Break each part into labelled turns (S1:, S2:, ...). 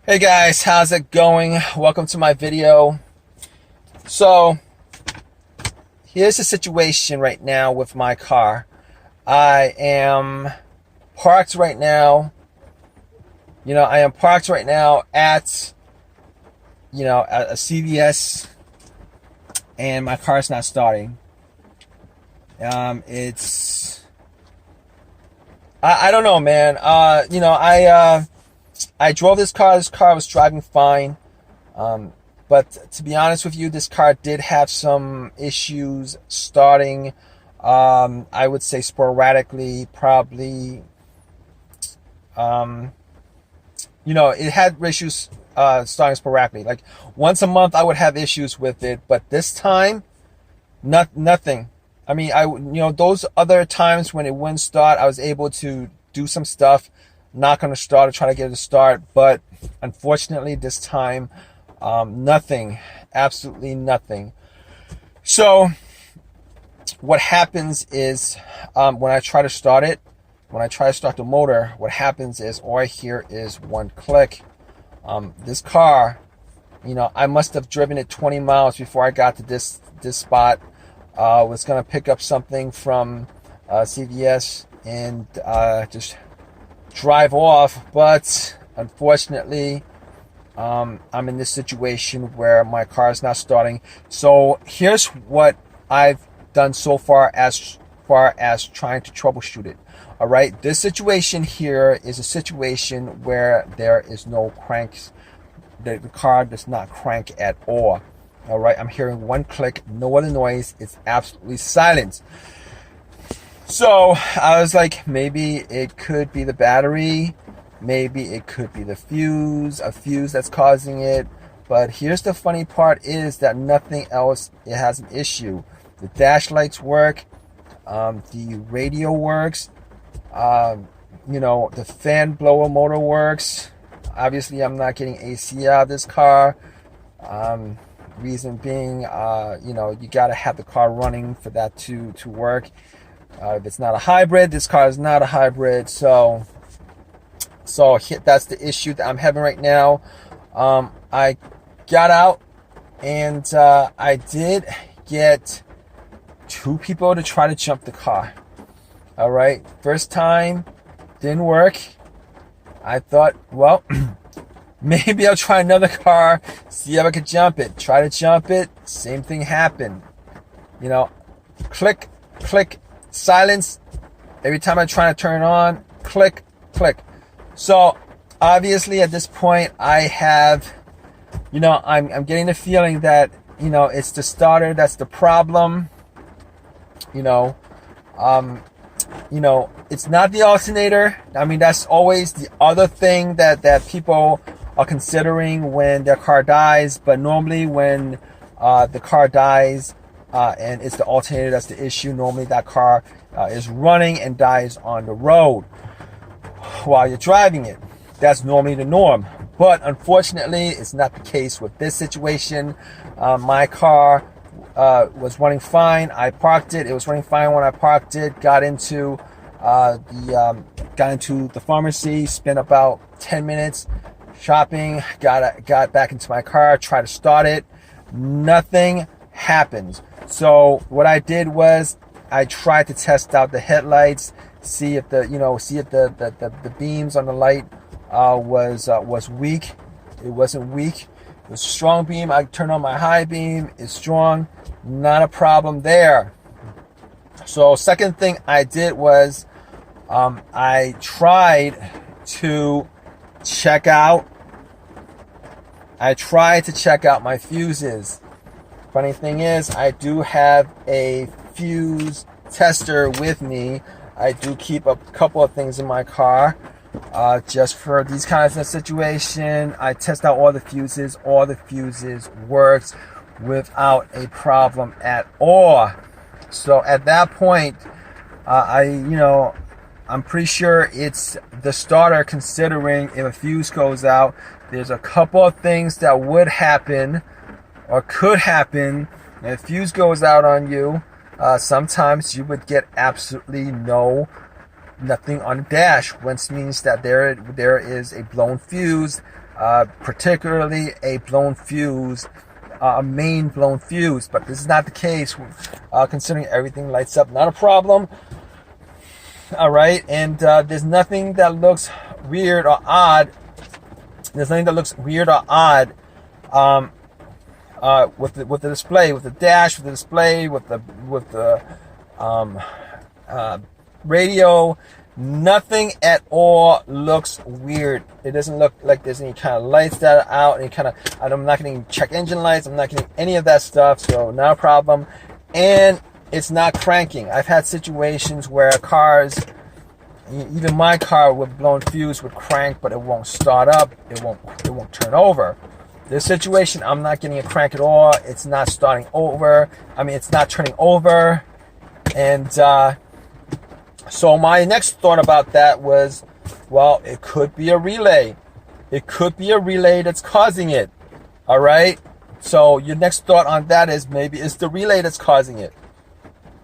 S1: Hey guys, how's it going? Welcome to my video. So, here's the situation right now with my car. I am parked right now. I am parked right now at a CVS, and my car's not starting. I don't know, man. I drove this car. This car was driving fine. But to be honest with you, this car did have some issues starting. I would say sporadically, probably. It had issues starting sporadically. Like once a month, I would have issues with it. But this time, nothing. I mean, those other times when it wouldn't start, I was able to do some stuff, knock on the start, or try to get it to start. But unfortunately, this time, nothing, absolutely nothing. So what happens is when I try to start it, when I try to start the motor, what happens is all I hear is one click. This car, I must have driven it 20 miles before I got to this spot. Was going to pick up something from CVS and just drive off, but unfortunately I'm in this situation where my car is not starting. So here's what I've done so far as trying to troubleshoot it. All right, this situation here is a situation where there is no cranks. The car does not crank at all. All right, I'm hearing one click, no other noise. It's absolutely silent. So I was like, maybe it could be the battery. Maybe it could be a fuse that's causing it. But here's the funny part is that nothing else, it has an issue. The dash lights work. The radio works. The fan blower motor works. Obviously, I'm not getting AC out of this car. Reason being, you got to have the car running for that to work. If it's not a hybrid, this car is not a hybrid. So that's the issue that I'm having right now. I got out and I did get two people to try to jump the car. All right. First time didn't work. I thought, well, maybe I'll try another car, see if I could jump it. Try to jump it, same thing happened. Click, click, silence. Every time I try to turn it on, click, click. So obviously at this point I have, I'm getting the feeling that, it's the starter that's the problem. It's not the alternator. I mean, that's always the other thing that people are considering when their car dies. But normally when the car dies and it's the alternator that's the issue, normally that car is running and dies on the road while you're driving it. That's normally the norm. But unfortunately, it's not the case with this situation. My car was running fine. I parked it. It was running fine when I parked it. Got into the pharmacy. Spent about 10 minutes shopping. Got back into my car. Tried to start it. Nothing happened. So what I did was I tried to test out the headlights. See if the beams on the light was weak. It wasn't weak. It was a strong beam. I turned on my high beam. It's strong. Not a problem there. So second thing I did was I tried to check out my fuses. Funny thing is, I do have a fuse tester with me. I do keep a couple of things in my car just for these kinds of situation. I test out all the fuses. All the fuses works without a problem at all. So at that point, I'm pretty sure it's the starter, considering if a fuse goes out, there's a couple of things that would happen or could happen. If a fuse goes out on you, sometimes you would get absolutely nothing on the dash, which means that there is a blown fuse particularly a blown fuse, a main blown fuse. But this is not the case, considering everything lights up. Not a problem. All right, and there's nothing that looks weird or odd. There's nothing that looks weird or odd with the display, with the dash, with the display, with the radio. Nothing at all looks weird. It doesn't look like there's any kind of lights that are out, any kind of, I'm not getting check engine lights, I'm not getting any of that stuff, so not a problem. And it's not cranking. I've had situations where cars, even my car with blown fuse would crank, but it won't start up, it won't turn over. This situation, I'm not getting a crank at all. It's not starting over. I mean, it's not turning over. And so my next thought about that was, well, it could be a relay. It could be a relay that's causing it. All right. So your next thought on that is, maybe it's the relay that's causing it.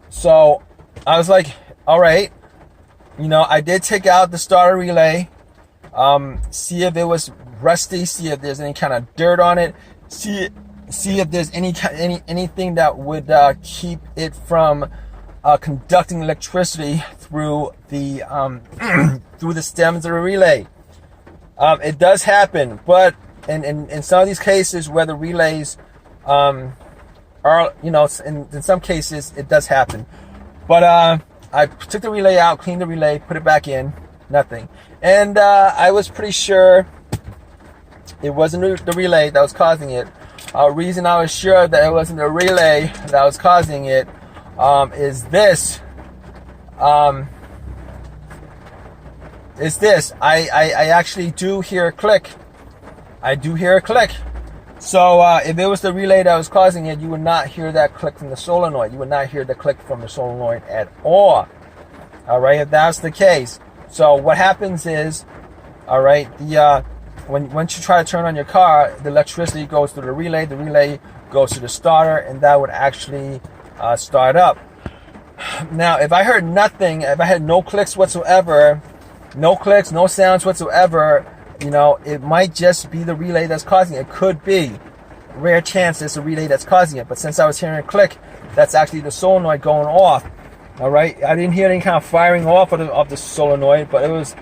S1: So I was like, all right, I did take out the starter relay, see if it was rusty, see if there's any kind of dirt on it, see if there's anything that would keep it from conducting electricity through the through the stems of the relay. It does happen, but in some of these cases where the relays are, in some cases it does happen. But I took the relay out, cleaned the relay, put it back in, nothing. And I was pretty sure it wasn't the relay that was causing it. Reason I was sure that it wasn't the relay that was causing it is this. I actually do hear a click. I do hear a click. So if it was the relay that was causing it, you would not hear that click from the solenoid. You would not hear the click from the solenoid at all. All right, if that's the case. So what happens is, all right, once you try to turn on your car, the electricity goes through the relay goes to the starter, and that would actually start up. Now, if I heard nothing, if I had no clicks whatsoever, no clicks, no sounds whatsoever, it might just be the relay that's causing it. It could be. Rare chance it's the relay that's causing it. But since I was hearing a click, that's actually the solenoid going off. All right. I didn't hear any kind of firing off of the solenoid, but it was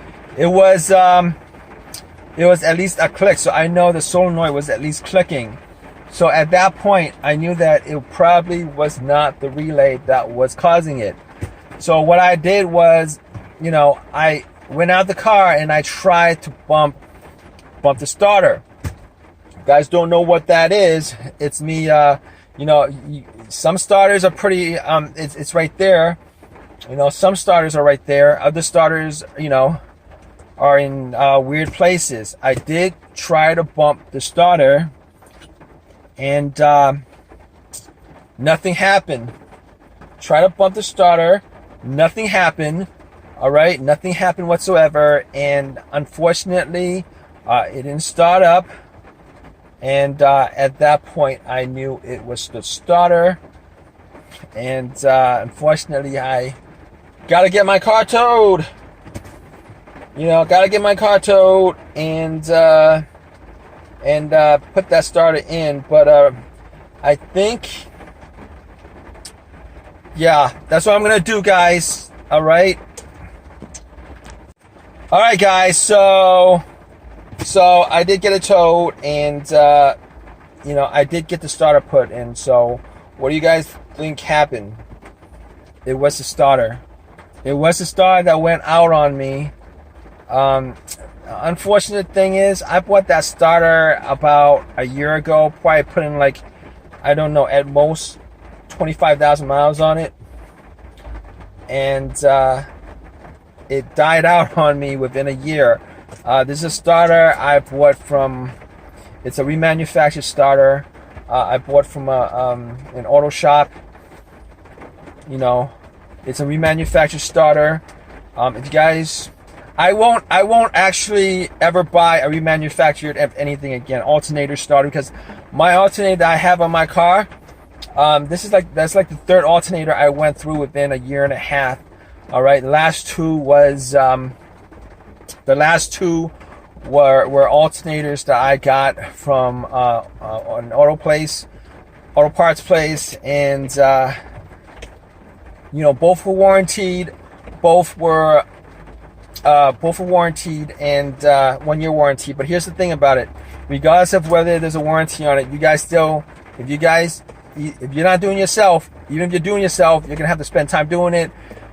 S1: at least a click. So I know the solenoid was at least clicking. So at that point, I knew that it probably was not the relay that was causing it. So what I did was, I went out the car and I tried to bump the starter. You guys don't know what that is. It's me, some starters are pretty, it's right there. Some starters are right there. Other starters, are in weird places. I did try to bump the starter and nothing happened. Try to bump the starter, nothing happened. All right, nothing happened whatsoever, and unfortunately, it didn't start up. And at that point, I knew it was the starter. And unfortunately, I gotta get my car towed. Gotta get my car towed and put that starter in. But I think, yeah, that's what I'm gonna do, guys. All right. All right, guys. So I did get it towed, and I did get the starter put in. So what do you guys think happened? It was the starter. It was the starter that went out on me. Unfortunate thing is, I bought that starter about a year ago. Probably put in I don't know, at most 25,000 miles on it, and it died out on me within a year. This is a starter I bought from, it's a remanufactured starter. I bought from an auto shop. It's a remanufactured starter. If you guys, I won't actually ever buy a remanufactured anything again, alternator starter, because my alternator that I have on my car, that's like the third alternator I went through within a year and a half. All right, the last two were alternators that I got from an auto parts place, and you know, both were warranted. Both were warranted and 1 year warranty. But here's the thing about it: regardless of whether there's a warranty on it, you guys still, if you're not doing yourself, even if you're doing yourself, you're gonna have to spend time doing it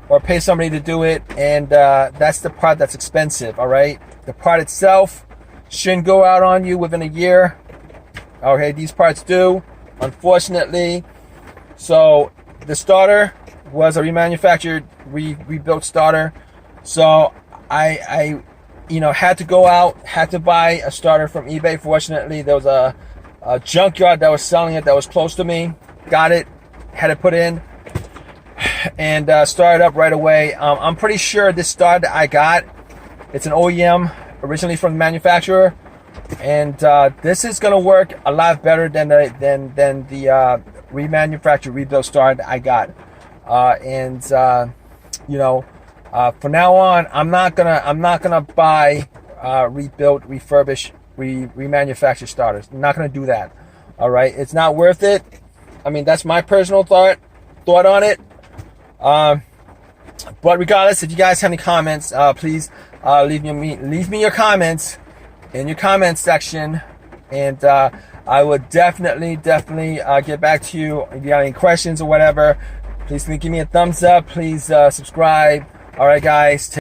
S1: or pay somebody to do it, and that's the part that's expensive. All right, the part itself shouldn't go out on you within a year. Okay, these parts do, unfortunately. So the starter was a remanufactured, rebuilt starter. So I you know, had to go out, had to buy a starter from eBay. Fortunately, there was a junkyard that was selling it that was close to me. Got it, had it put in, and started up right away. I'm pretty sure this starter that I got, it's an OEM, originally from the manufacturer, and this is gonna work a lot better than the remanufactured, rebuilt starter that I got. You know, from now on, I'm not gonna buy rebuilt, refurbished, remanufactured starters. I'm not gonna do that. All right, it's not worth it. I mean, that's my personal thought on it. But regardless, if you guys have any comments, please leave me your comments in your comments section, and I would definitely get back to you if you got any questions or whatever. Please give me a thumbs up. Please subscribe. All right, guys.